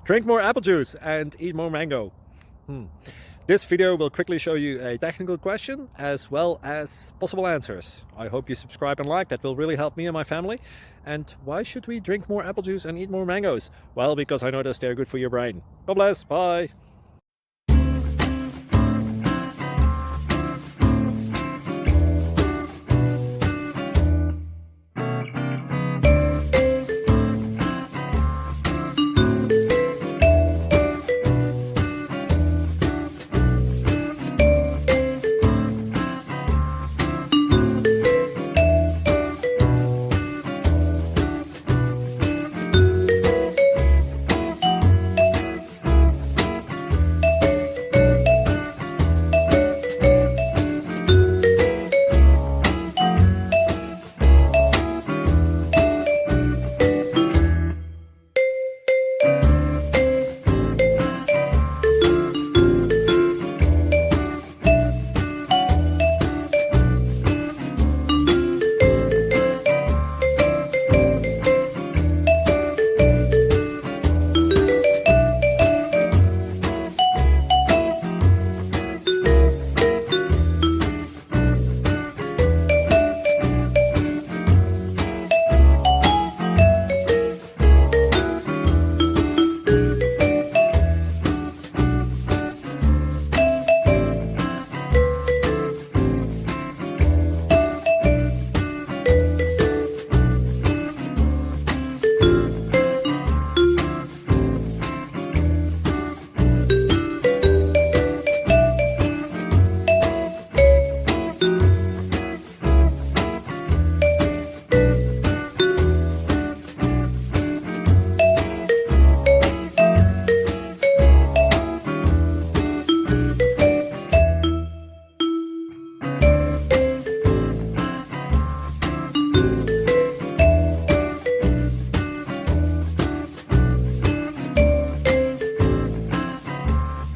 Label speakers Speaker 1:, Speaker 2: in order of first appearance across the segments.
Speaker 1: Drink more apple juice and eat more mango. This video will quickly show you a technical question as well as possible answers. I hope you subscribe and like, that will really help me and my family. And why should we drink more apple juice and eat more mangoes? Well, because I noticed they're good for your brain. God bless, bye!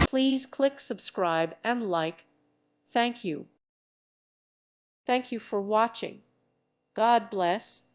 Speaker 2: Please click subscribe and like. Thank you. Thank you for watching. God bless.